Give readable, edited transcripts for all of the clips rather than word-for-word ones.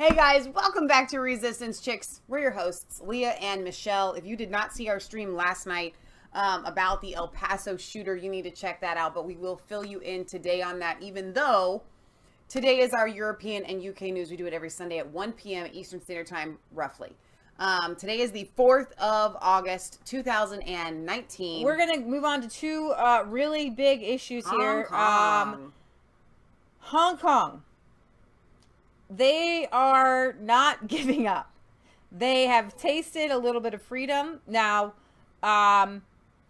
Hey guys, welcome back to Resistance Chicks. We're your hosts, Leah and Michelle. If you did not see our stream last night about the El Paso shooter, you need to check that out. But we will fill you in today on that, even though today is our European and UK news. We do it every Sunday at 1 p.m. Eastern Standard Time, roughly. Today is the 4th of August, 2019. We're going to move on to two really big issues here. Hong Kong. They are not giving up. They have tasted a little bit of freedom. Now,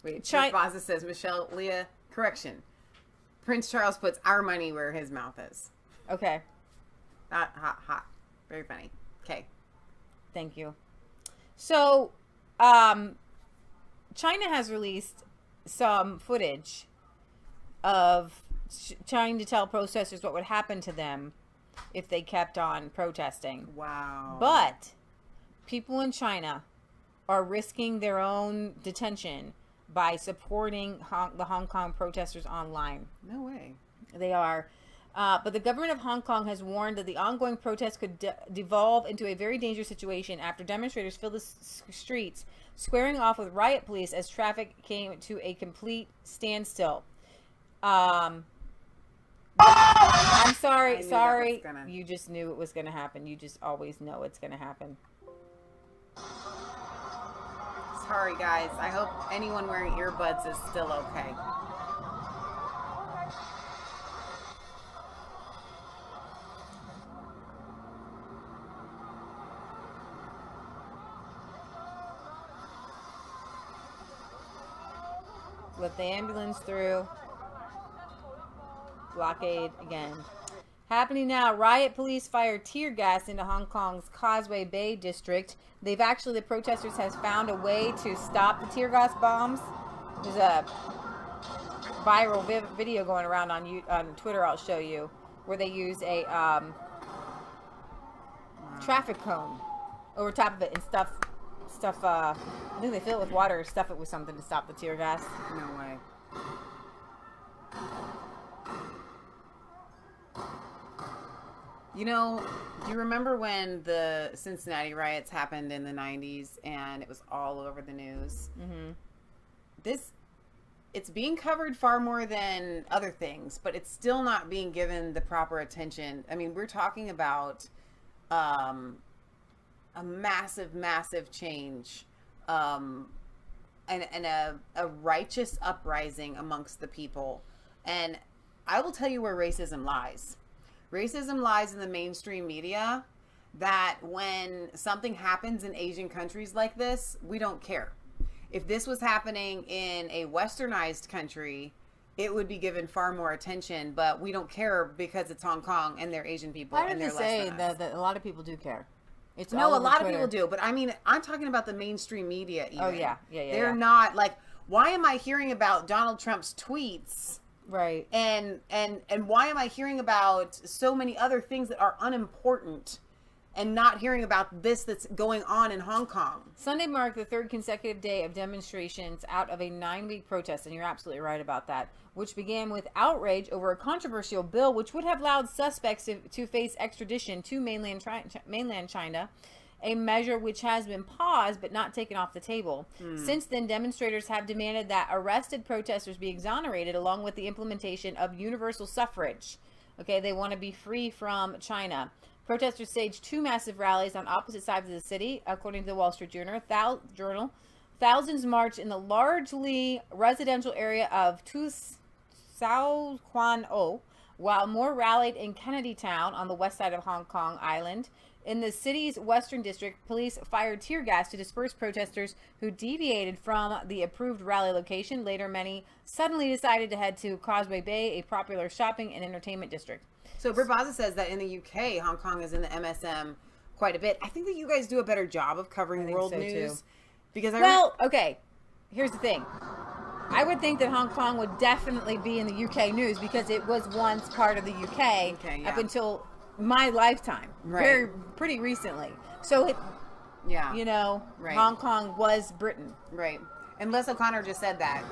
wait, Baza says, Michelle, Leah, correction. Prince Charles puts our money where his mouth is. Okay. Hot. Very funny. Okay. Thank you. So, China has released some footage of trying to tell protesters what would happen to them if they kept on protesting. Wow. But people in China are risking their own detention by supporting the Hong Kong protesters online. No way. They are. But the government of Hong Kong has warned that the ongoing protests could devolve into a very dangerous situation after demonstrators filled the streets, squaring off with riot police as traffic came to a complete standstill. I'm sorry. You just knew it was going to happen. You just always know it's going to happen. Sorry, guys. I hope anyone wearing earbuds is still okay. Let the ambulance through. Blockade again. Happening now. Riot police fired tear gas into Hong Kong's Causeway Bay district. The protesters has found a way to stop the tear gas bombs. There's a viral video going around on Twitter. I'll show you where they use a traffic cone over top of it and stuff. I think they fill it with water or stuff it with something to stop the tear gas. No way. You know, do you remember when the Cincinnati riots happened in the 90s and it was all over the news? Mm-hmm. It's being covered far more than other things, but it's still not being given the proper attention. I mean, we're talking about a massive change and a righteous uprising amongst the people. And I will tell you where racism lies. Racism lies in the mainstream media, that when something happens in Asian countries like this, we don't care. If this was happening in a westernized country, it would be given far more attention, but we don't care because it's Hong Kong and they're Asian people. I have to say that a lot of people do care. It's no, a lot of people do, but I mean, I'm talking about the mainstream media even. Oh, yeah. They're not, like, why am I hearing about Donald Trump's tweets? Right. And why am I hearing about so many other things that are unimportant and not hearing about this that's going on in Hong Kong? Sunday marked the third consecutive day of demonstrations out of a 9-week protest, and you're absolutely right about that, which began with outrage over a controversial bill which would have allowed suspects to face extradition to mainland China, a measure which has been paused but not taken off the table. Since then, demonstrators have demanded that arrested protesters be exonerated along with the implementation of universal suffrage. Okay, they want to be free from China. Protesters staged 2 massive rallies on opposite sides of the city, according to the Wall Street Journal. Thousands marched in the largely residential area of Sao Quan O, while more rallied in Kennedy Town on the west side of Hong Kong Island. In the city's western district, police fired tear gas to disperse protesters who deviated from the approved rally location. Later, many suddenly decided to head to Causeway Bay, a popular shopping and entertainment district. So Barbaza says that in the UK, Hong Kong is in the MSM quite a bit. I think that you guys do a better job of covering world news. Too. Because okay, here's the thing. I would think that Hong Kong would definitely be in the UK news because it was once part of the UK up until my lifetime, pretty recently. So Hong Kong was Britain, right? And Les O'Connor just said that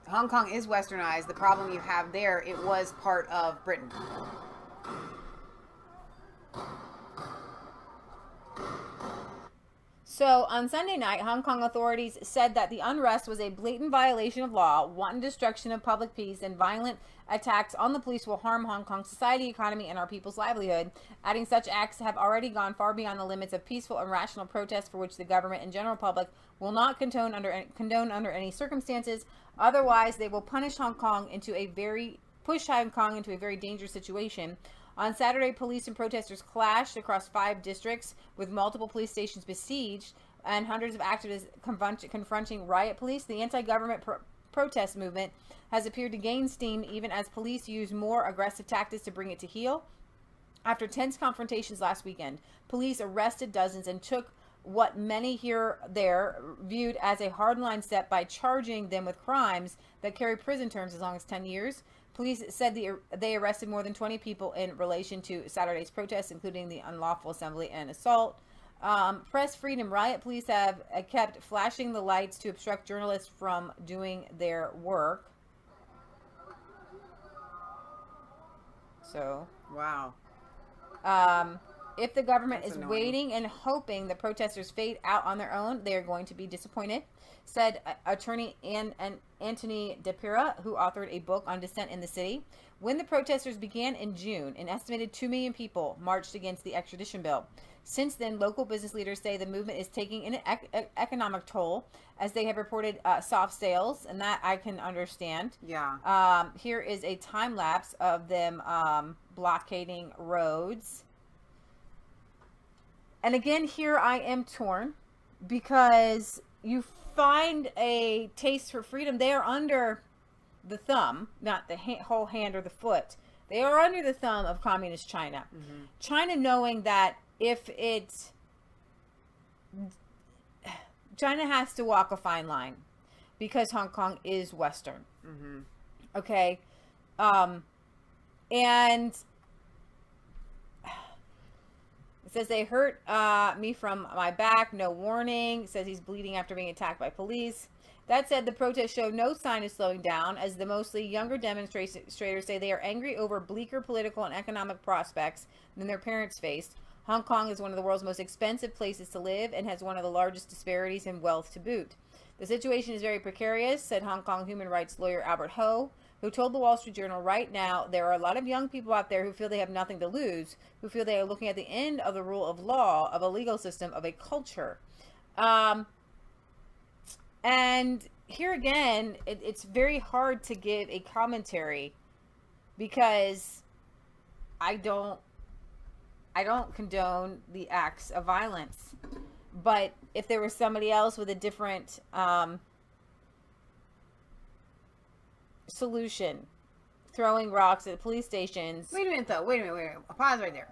Hong Kong is westernized. The problem you have there, it was part of Britain. So on Sunday night, Hong Kong authorities said that the unrest was a blatant violation of law, wanton destruction of public peace, and violent attacks on the police will harm Hong Kong's society, economy, and our people's livelihood, adding such acts have already gone far beyond the limits of peaceful and rational protest for which the government and general public will not condone under any circumstances. Otherwise, they will push Hong Kong into a very dangerous situation. On Saturday, police and protesters clashed across 5 districts with multiple police stations besieged and hundreds of activists confronting riot police. The anti-government protest movement has appeared to gain steam even as police use more aggressive tactics to bring it to heel. After tense confrontations last weekend, police arrested dozens and took what many there viewed as a hardline step by charging them with crimes that carry prison terms as long as 10 years. Police said they arrested more than 20 people in relation to Saturday's protests, including the unlawful assembly and assault. Press freedom riot police have kept flashing the lights to obstruct journalists from doing their work. So, wow. If the government is waiting and hoping the protesters fade out on their own, they are going to be disappointed, said attorney Anthony DePira, who authored a book on dissent in the city. When the protesters began in June, an estimated 2 million people marched against the extradition bill. Since then, local business leaders say the movement is taking an economic toll, as they have reported soft sales, and that I can understand. Yeah. Here is a time lapse of them blockading roads. And again, here I am torn, because you find a taste for freedom. They are under the thumb, not the whole hand or the foot. They are under the thumb of communist China. Mm-hmm. China knowing that China has to walk a fine line because Hong Kong is Western. Mm-hmm. Okay. And it says they hurt me from my back, no warning. It says he's bleeding after being attacked by police. That said, the protest showed no sign of slowing down, as the mostly younger demonstrators say they are angry over bleaker political and economic prospects than their parents faced. Hong Kong is one of the world's most expensive places to live and has one of the largest disparities in wealth to boot. The situation is very precarious, said Hong Kong human rights lawyer Albert Ho, who told the Wall Street Journal, right now, there are a lot of young people out there who feel they have nothing to lose, who feel they are looking at the end of the rule of law, of a legal system, of a culture. And here again, it's very hard to give a commentary, because I don't condone the acts of violence. But if there was somebody else with a different solution, throwing rocks at police stations. Wait a minute, though. Wait a minute. Pause right there.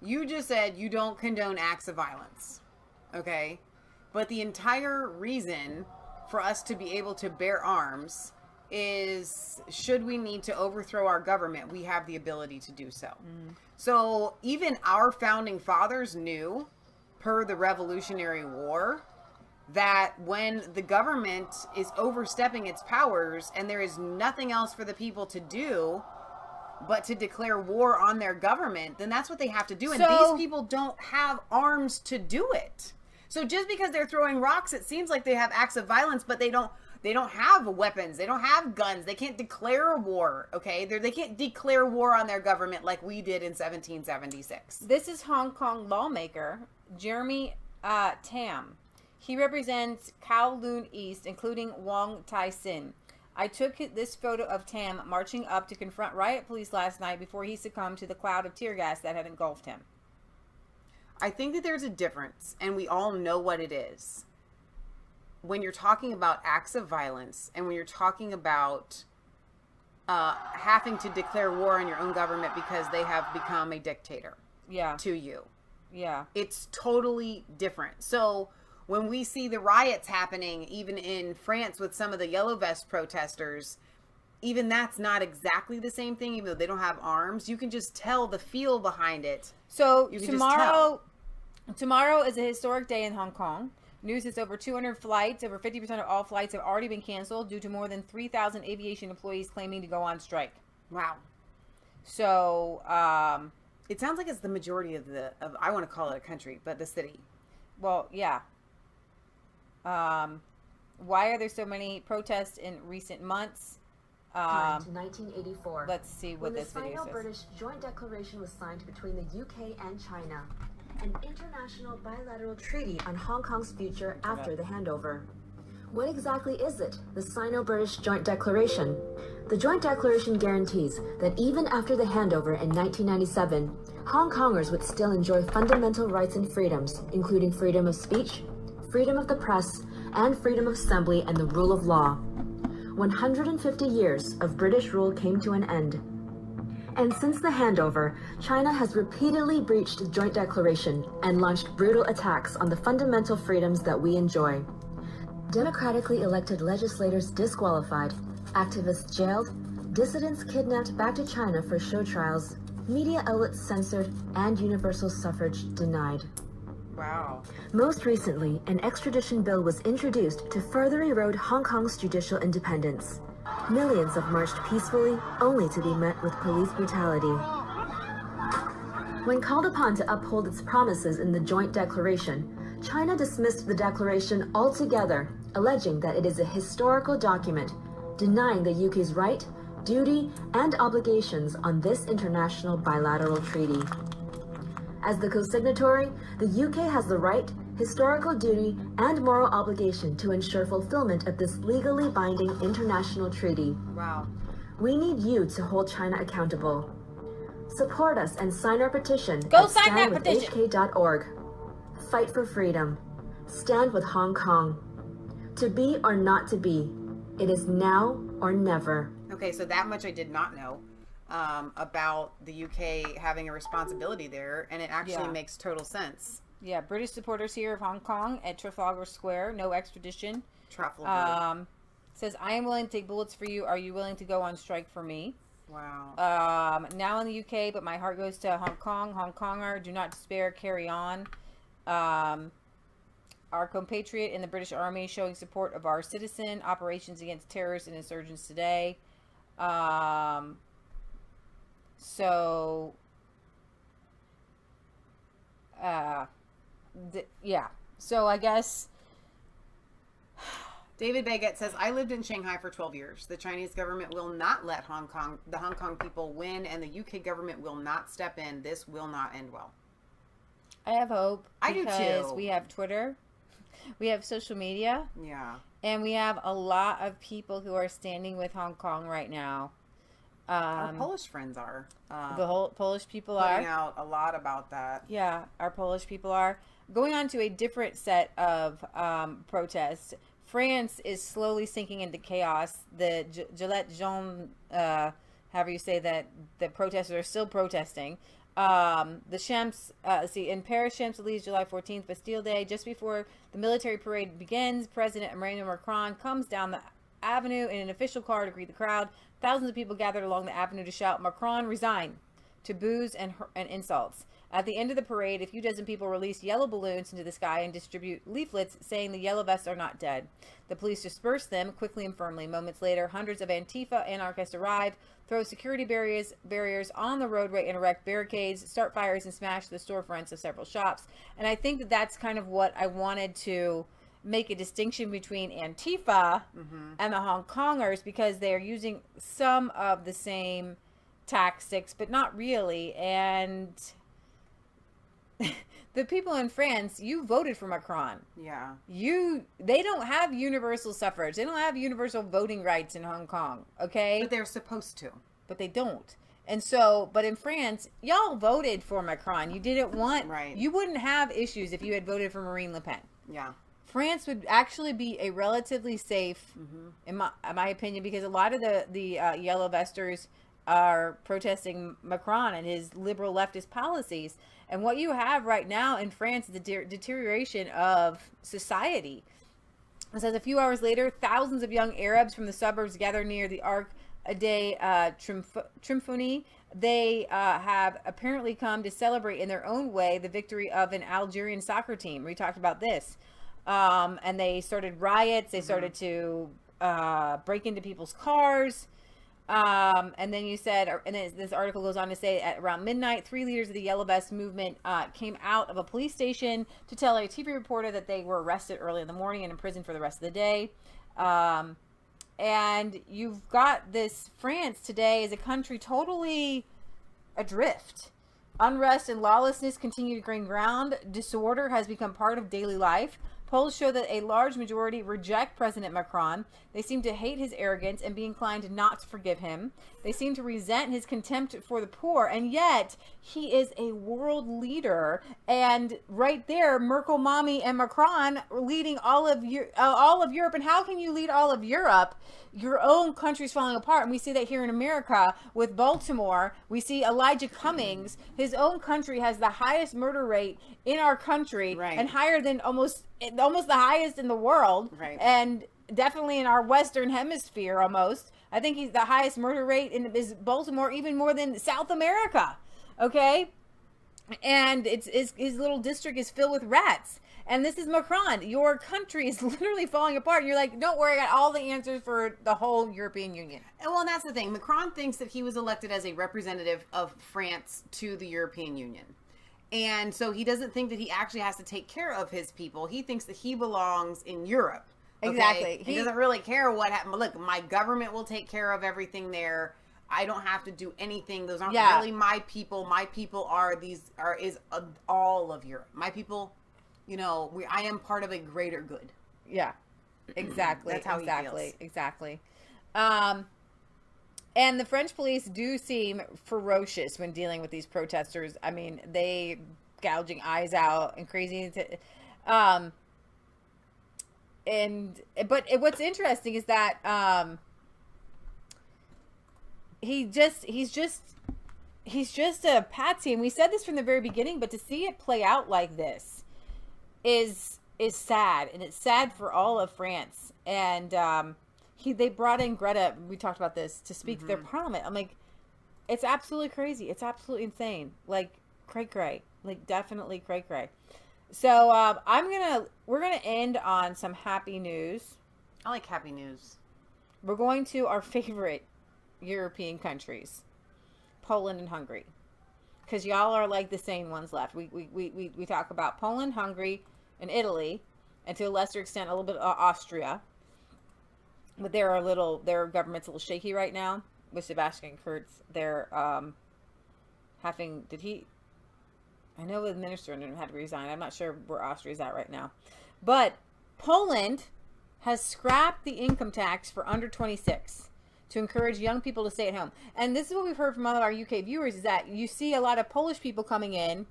You just said you don't condone acts of violence. Okay? But the entire reason for us to be able to bear arms is, should we need to overthrow our government, we have the ability to do so. Mm. So even our founding fathers knew, per the Revolutionary War, that when the government is overstepping its powers and there is nothing else for the people to do but to declare war on their government, then that's what they have to do. And these people don't have arms to do it. So just because they're throwing rocks, it seems like they have acts of violence, but they don't have weapons. They don't have guns. They can't declare a war, okay? They can't declare war on their government like we did in 1776. This is Hong Kong lawmaker Jeremy Tam. He represents Kowloon East, including Wong Tai Sin. I took this photo of Tam marching up to confront riot police last night before he succumbed to the cloud of tear gas that had engulfed him. I think that there's a difference, and we all know what it is. When you're talking about acts of violence, and when you're talking about having to declare war on your own government because they have become a dictator to you. Yeah. It's totally different. So when we see the riots happening, even in France with some of the yellow vest protesters, even that's not exactly the same thing, even though they don't have arms. You can just tell the feel behind it. So tomorrow is a historic day in Hong Kong. News is over 200 flights. Over 50% of all flights have already been canceled due to more than 3,000 aviation employees claiming to go on strike. Wow. So, it sounds like it's the majority of I want to call it a country, but the city. Well, yeah. Why are there so many protests in recent months? 1984. Let's see what this video says. When the Sino-British joint declaration was signed between the UK and China, an international bilateral treaty on Hong Kong's future after the handover. What exactly is it, the Sino-British Joint Declaration? The Joint Declaration guarantees that even after the handover in 1997, Hong Kongers would still enjoy fundamental rights and freedoms, including freedom of speech, freedom of the press, and freedom of assembly and the rule of law. 150 years of British rule came to an end. And since the handover, China has repeatedly breached the Joint Declaration and launched brutal attacks on the fundamental freedoms that we enjoy. Democratically elected legislators disqualified, activists jailed, dissidents kidnapped back to China for show trials, media outlets censored, and universal suffrage denied. Wow. Most recently, an extradition bill was introduced to further erode Hong Kong's judicial independence. Millions have marched peacefully, only to be met with police brutality. When called upon to uphold its promises in the Joint Declaration, China dismissed the declaration altogether, alleging that it is a historical document, denying the UK's right, duty, and obligations on this international bilateral treaty. As the co-signatory, the UK has the right, historical duty, and moral obligation to ensure fulfillment of this legally binding international treaty. Wow. We need you to hold China accountable. Support us and sign our petition Go sign that petition. standwithhk.org. Fight for freedom. Stand with Hong Kong. To be or not to be, it is now or never. Okay, so that much I did not know about the UK having a responsibility there, and it actually makes total sense. Yeah, British supporters here of Hong Kong at Trafalgar Square, no extradition. Trafalgar. Says, I am willing to take bullets for you. Are you willing to go on strike for me? Wow. Now in the UK, but my heart goes to Hong Kong. Hong Konger, do not despair, carry on. Our compatriot in the British Army showing support of our citizen, operations against terrorists and insurgents today. Yeah. So I guess David Baguette says, I lived in Shanghai for 12 years. The Chinese government will not let the Hong Kong people win, and the UK government will not step in. This will not end well. I have hope. I do because too. We have Twitter. We have social media. Yeah. And we have a lot of people who are standing with Hong Kong right now. Our Polish friends are. The whole Polish people putting are. out a lot about that. Yeah, our Polish people are. Going on to a different set of protests. France is slowly sinking into chaos. The Gilets jaunes, however you say that, the protesters are still protesting. The Champs, in Paris, Champs-Élysées, July 14th, Bastille Day, just before the military parade begins, President Emmanuel Macron comes down the avenue in an official car to greet the crowd. Thousands of people gathered along the avenue to shout, Macron, resign, to boos and insults. At the end of the parade, a few dozen people released yellow balloons into the sky and distribute leaflets saying the yellow vests are not dead. The police dispersed them quickly and firmly. Moments later, hundreds of Antifa anarchists arrive, throw security barriers on the roadway and erect barricades, start fires, and smash the storefronts of several shops. And I think that that's kind of what I wanted to make a distinction between Antifa and the Hong Kongers, because they're using some of the same tactics, but not really. And the people in France, you voted for Macron. Yeah. They don't have universal suffrage. They don't have universal voting rights in Hong Kong, okay? But they're supposed to. But they don't. And so, but in France, y'all voted for Macron. You didn't want, you wouldn't have issues if you had voted for Marine Le Pen. Yeah. France would actually be a relatively safe, in my opinion, because a lot of the yellow vesters are protesting Macron and his liberal leftist policies. And what you have right now in France is the deterioration of society. It says a few hours later, thousands of young Arabs from the suburbs gather near the Arc de Triomphe. They have apparently come to celebrate in their own way the victory of an Algerian soccer team. We talked about this. And they started riots. They started to break into people's cars. And then you said, and then this article goes on to say, at around midnight, 3 leaders of the Yellow Vest movement came out of a police station to tell a TV reporter that they were arrested early in the morning and in prison for the rest of the day. And you've got this France today as a country totally adrift. Unrest and lawlessness continue to gain ground. Disorder has become part of daily life. Polls show that a large majority reject President Macron. They seem to hate his arrogance and be inclined not to forgive him. They seem to resent his contempt for the poor, and yet he is a world leader. And right there, Merkel, Mommy, and Macron are leading all of Europe. And how can you lead all of Europe? Your own country's falling apart. And we see that here in America with Baltimore. We see Elijah Cummings. His own country has the highest murder rate in our country, right, and higher than almost the highest in the world, right, and definitely in our Western Hemisphere almost. I think he's the highest murder rate in is Baltimore, even more than South America. Okay, and his little district is filled with rats. And this is Macron. Your country is literally falling apart. And you're like, don't worry, I got all the answers for the whole European Union. And well, and that's the thing. Macron thinks that he was elected as a representative of France to the European Union. And so he doesn't think that he actually has to take care of his people. He thinks that he belongs in Europe. Okay? Exactly. He doesn't really care what happened. But look, my government will take care of everything there. I don't have to do anything. Those aren't really my people. My people is all of Europe. My people, you know, I am part of a greater good. Yeah, exactly. That's how he feels. Exactly. And the French police do seem ferocious when dealing with these protesters. I mean, they gouging eyes out and crazy. But what's interesting is that he's just a patsy, and we said this from the very beginning. But to see it play out like this is sad, and it's sad for all of France. And they brought in Greta, we talked about this, to speak to their parliament. I'm like, it's absolutely crazy. It's absolutely insane. Like, cray-cray. Like, definitely cray-cray. So, we're gonna end on some happy news. I like happy news. We're going to our favorite European countries, Poland and Hungary. Because y'all are like the sane ones left. We talk about Poland, Hungary, and Italy, and to a lesser extent, a little bit of Austria. But their government's a little shaky right now with Sebastian Kurz. They're I know the minister had to resign. I'm not sure where Austria's at right now. But Poland has scrapped the income tax for under 26 to encourage young people to stay at home. And this is what we've heard from all of our UK viewers, is that you see a lot of Polish people coming in.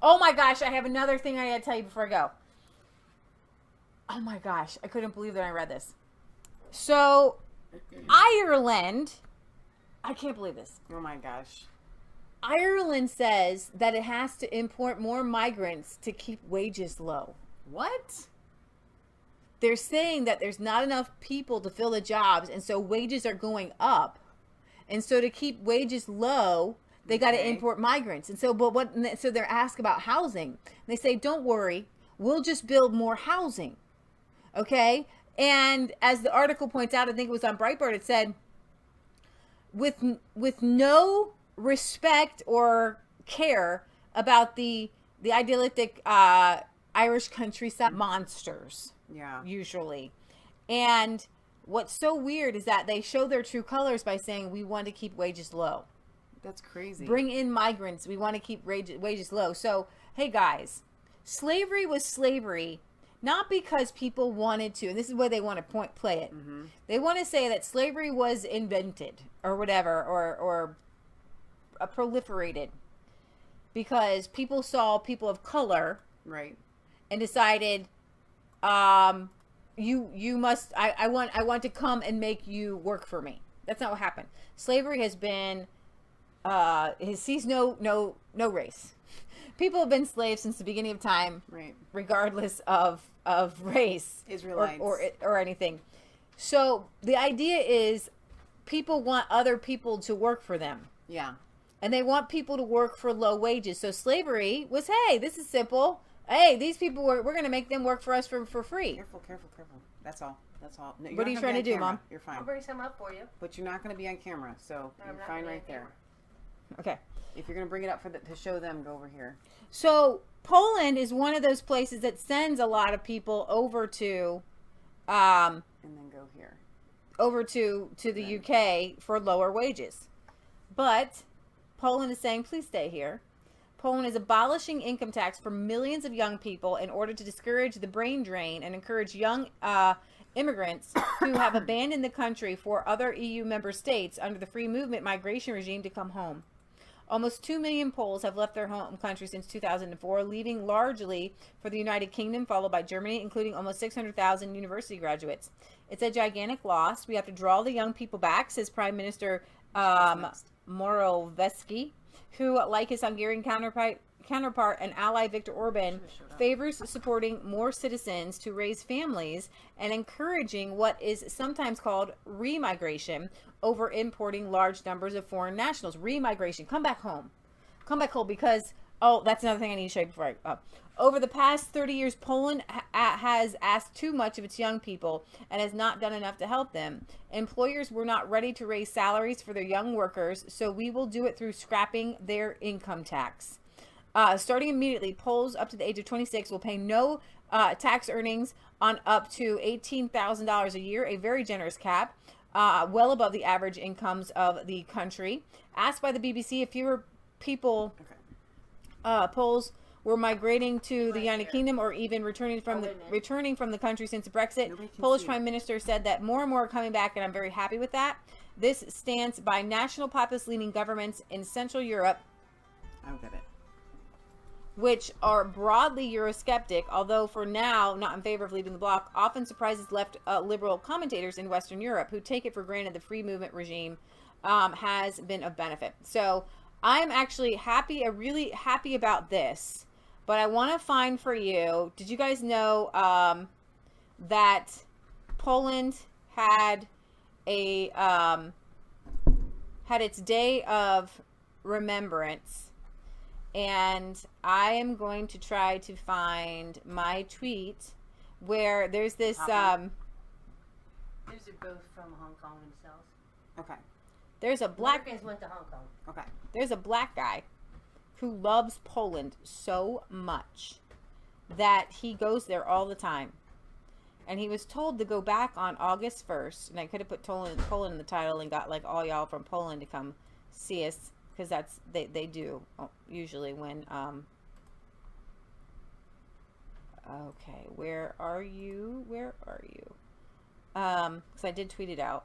Oh my gosh, I have another thing I got to tell you before I go. Oh my gosh, I couldn't believe that I read this. So, Ireland, I can't believe this. Oh my gosh. Ireland says that it has to import more migrants to keep wages low. What? They're saying that there's not enough people to fill the jobs, and so wages are going up. And so to keep wages low, they got to import migrants. And so, so they're asked about housing. They say, don't worry, we'll just build more housing. Okay? And as the article points out, I think it was on Breitbart, it said, with no respect or care about the idealistic Irish countryside monsters. Yeah. Usually. And what's so weird is that they show their true colors by saying, we want to keep wages low. That's crazy. Bring in migrants. We want to keep wages low. So, hey guys, slavery was slavery. Not because people wanted to, and this is where they want to play it. Mm-hmm. They want to say that slavery was invented or whatever, or proliferated because people saw people of color, right, and decided, you must. I want to come and make you work for me. That's not what happened. Slavery has been, sees no race. People have been slaves since the beginning of time, right, regardless of race, Israelites, or anything. So the idea is people want other people to work for them. Yeah. And they want people to work for low wages. So slavery was, hey, this is simple. Hey, these people, we're going to make them work for us for free. Careful. That's all. No, what are you trying to do, Mom? You're fine. I'll bring some up for you. But you're not going to be on camera, so No, you're fine right there. Okay. If you're going to bring it up to show them, go over here. So Poland is one of those places that sends a lot of people over to, and then go here. Over to the UK for lower wages. But Poland is saying, please stay here. Poland is abolishing income tax for millions of young people in order to discourage the brain drain and encourage young immigrants who have abandoned the country for other EU member states under the free movement migration regime to come home. Almost 2 million Poles have left their home country since 2004, leaving largely for the United Kingdom, followed by Germany, including almost 600,000 university graduates. It's a gigantic loss. We have to draw the young people back, says Prime Minister Morawiecki, who, like his Hungarian counterpart and ally Viktor Orban, favors supporting more citizens to raise families and encouraging what is sometimes called remigration over importing large numbers of foreign nationals. Remigration. Come back home because, oh, that's another thing I need to show you before I... Over the past 30 years, Poland has asked too much of its young people and has not done enough to help them. Employers were not ready to raise salaries for their young workers, so we will do it through scrapping their income tax. Starting immediately, Poles up to the age of 26 will pay no tax earnings on up to $18,000 a year, a very generous cap, well above the average incomes of the country. Asked by the BBC if fewer people, Poles, were migrating to the United Kingdom or even returning from the country since Brexit. Polish Prime Minister said that more and more are coming back, and I'm very happy with that. This stance by national populist-leaning governments in Central Europe, I'll get it, which are broadly Eurosceptic, although for now not in favor of leaving the bloc, often surprises left liberal commentators in Western Europe who take it for granted the free movement regime has been of benefit. So I'm actually really happy about this. But I want to find for you, did you guys know that Poland had its day of remembrance? And I am going to try to find my tweet where there's this... Those are both from Hong Kong themselves. Okay. There's a black... Americans went to Hong Kong. Okay. There's a black guy who loves Poland so much that he goes there all the time. And he was told to go back on August 1st. And I could have put Poland in the title and got like all y'all from Poland to come see us. Because that's, they do usually when, okay, where are you? Because I did tweet it out.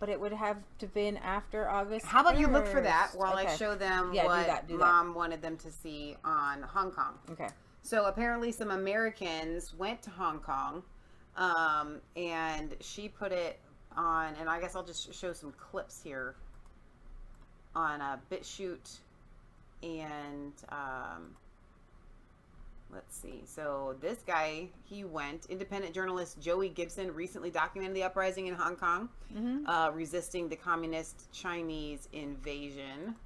But it would have to been after August. How about you look for 1st. that while Okay. I show them Yeah, what do that. Mom wanted them to see on Hong Kong. Okay. So apparently some Americans went to Hong Kong, and she put it on, and I guess I'll just show some clips here on BitChute, and let's see. So this guy, he went. Independent journalist Joey Gibson recently documented the uprising in Hong Kong, resisting the communist Chinese invasion.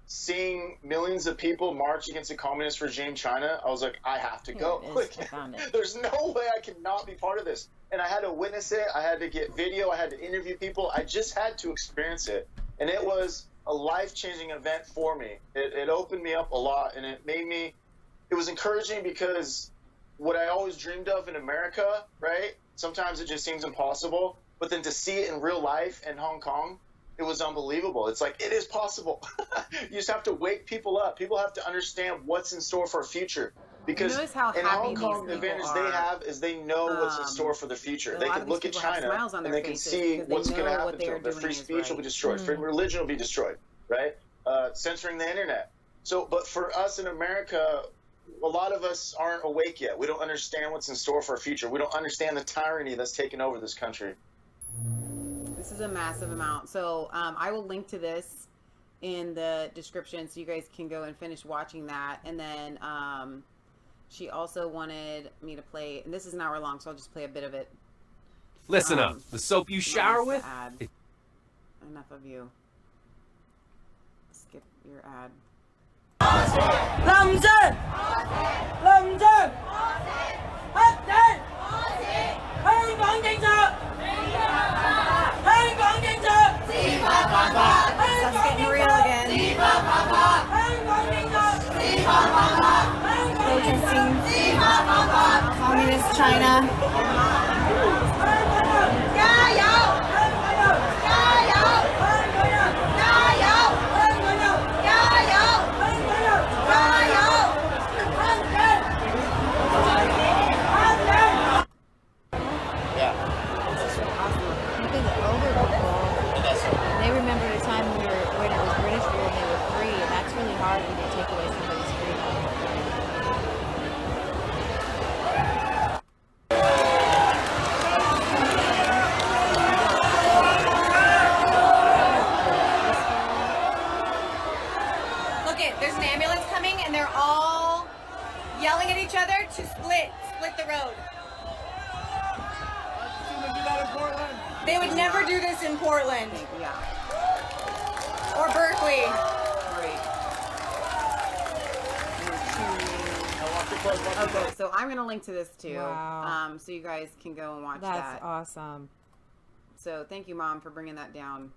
Seeing millions of people march against the communist regime China, I was like, I have to go. I found it. There's no way I cannot be part of this. And I had to witness it. I had to get video. I had to interview people. I just had to experience it. And it was a life-changing event for me. It opened me up a lot, and it was encouraging because what I always dreamed of in America, right? Sometimes it just seems impossible, but then to see it in real life in Hong Kong, it was unbelievable. It's like, it is possible. You just have to wake people up. People have to understand what's in store for our future. Because Notice how in happy Hong Kong, these the people advantage are. they have is they know what's in store for the future. They can look at China and they can see what's going to happen to them. Their free speech will be destroyed. Free religion will be destroyed, right? Censoring the internet. So, but for us in America, a lot of us aren't awake yet. We don't understand what's in store for our future. We don't understand the tyranny that's taken over this country. This is a massive amount. So I will link to this in the description so you guys can go and finish watching that. And then she also wanted me to play, and this is an hour long, so I'll just play a bit of it. Listen up. The soap you shower with? Enough of you. skip your ad. That's getting real again. Protesting Communist China. They remember the time when it was British rule and they were free, and that's really hard when you take away somebody's freedom. Look it, there's an ambulance coming, and they're all yelling at each other to split the road. They would never do this in Portland. Yeah. Or Berkeley. Great. Okay, so I'm going to link to this too. Wow. So you guys can go and watch that. That's awesome. So thank you, Mom, for bringing that down.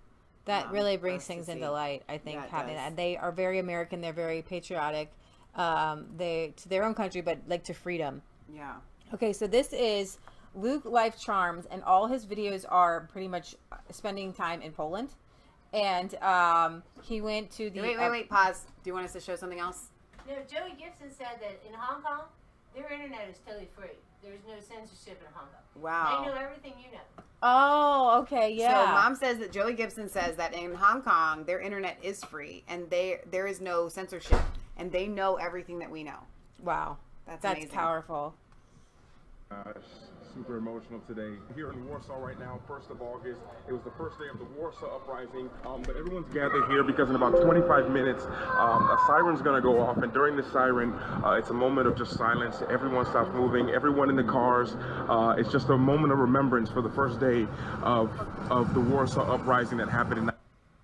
That really brings things into light, I think, having that. They are very American. They're very patriotic. They to their own country, but like to freedom. Yeah. Okay, so this is Luke Life Charms, and all his videos are pretty much spending time in Poland. And he went to the... Wait, pause. Do you want us to show something else? No, Joey Gibson said that in Hong Kong, their internet is totally free. There's no censorship in Hong Kong. Wow. They know everything you know. Oh, okay, yeah. So Mom says that Joey Gibson says that in Hong Kong, their internet is free, and there is no censorship, and they know everything that we know. Wow. That's amazing. Powerful. Super emotional today. Here in Warsaw right now, 1st of August. It was the first day of the Warsaw Uprising, but everyone's gathered here because in about 25 minutes, a siren's gonna go off, and during the siren, it's a moment of just silence. Everyone stops moving, everyone in the cars. It's just a moment of remembrance for the first day of the Warsaw Uprising that happened in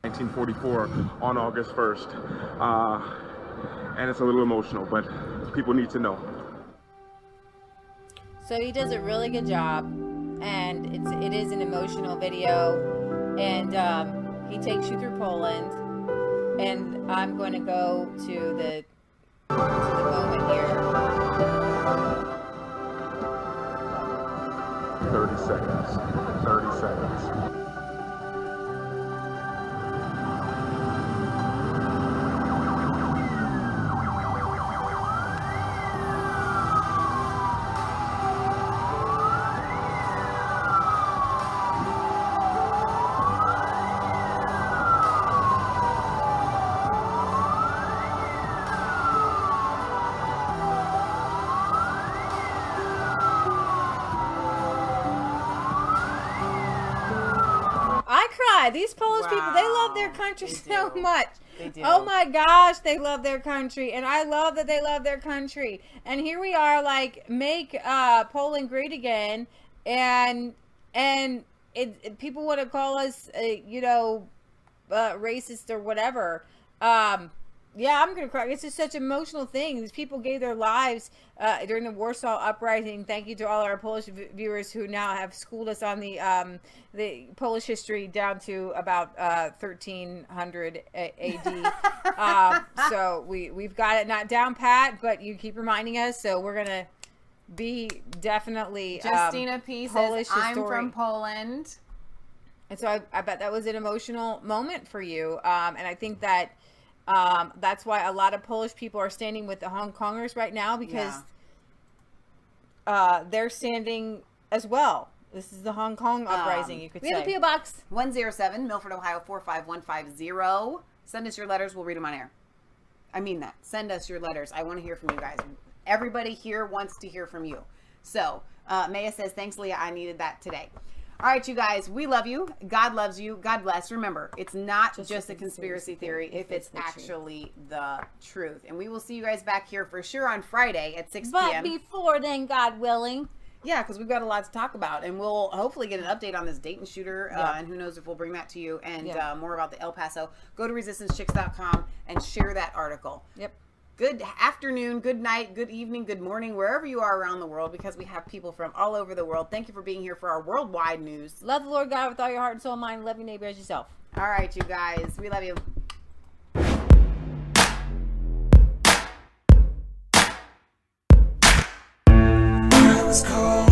1944 on August 1st. And it's a little emotional, but people need to know. So he does a really good job, and it is an emotional video, and he takes you through Poland, and I'm going to go to the moment here. 30 seconds. 30 seconds. These Polish people, they love their country so much. They do. Oh my gosh, they love their country, and I love that they love their country. And here we are, like, make Poland great again, and people want to call us, racist or whatever. Yeah, I'm gonna cry. It's just such an emotional thing. These people gave their lives during the Warsaw Uprising. Thank you to all our Polish viewers who now have schooled us on the Polish history down to about 1300 AD. So we've got it not down pat, but you keep reminding us. So we're gonna be definitely Justina P Polish says, I'm historian. from Poland. And so I bet that was an emotional moment for you. And I think that that's why a lot of Polish people are standing with the Hong Kongers right now, because they're standing as well. This is the Hong Kong uprising, you could say. We have a P.O. Box 107, Milford, Ohio 45150. Send us your letters. We'll read them on air. I mean that. Send us your letters. I want to hear from you guys. Everybody here wants to hear from you. So Maia says, thanks, Leah. I needed that today. All right, you guys, we love you. God loves you. God bless. Remember, it's not just a conspiracy theory if it's actually the truth. And we will see you guys back here for sure on Friday at 6 p.m. But before then, God willing. Yeah, because we've got a lot to talk about, and we'll hopefully get an update on this Dayton shooter, and who knows if we'll bring that to you, and more about the El Paso. Go to resistancechicks.com and share that article. Yep. Good afternoon, good night, good evening, good morning, wherever you are around the world, because we have people from all over the world. Thank you for being here for our worldwide news. Love the Lord God with all your heart and soul and mind. Love your neighbor as yourself. All right, you guys. We love you. I was cold.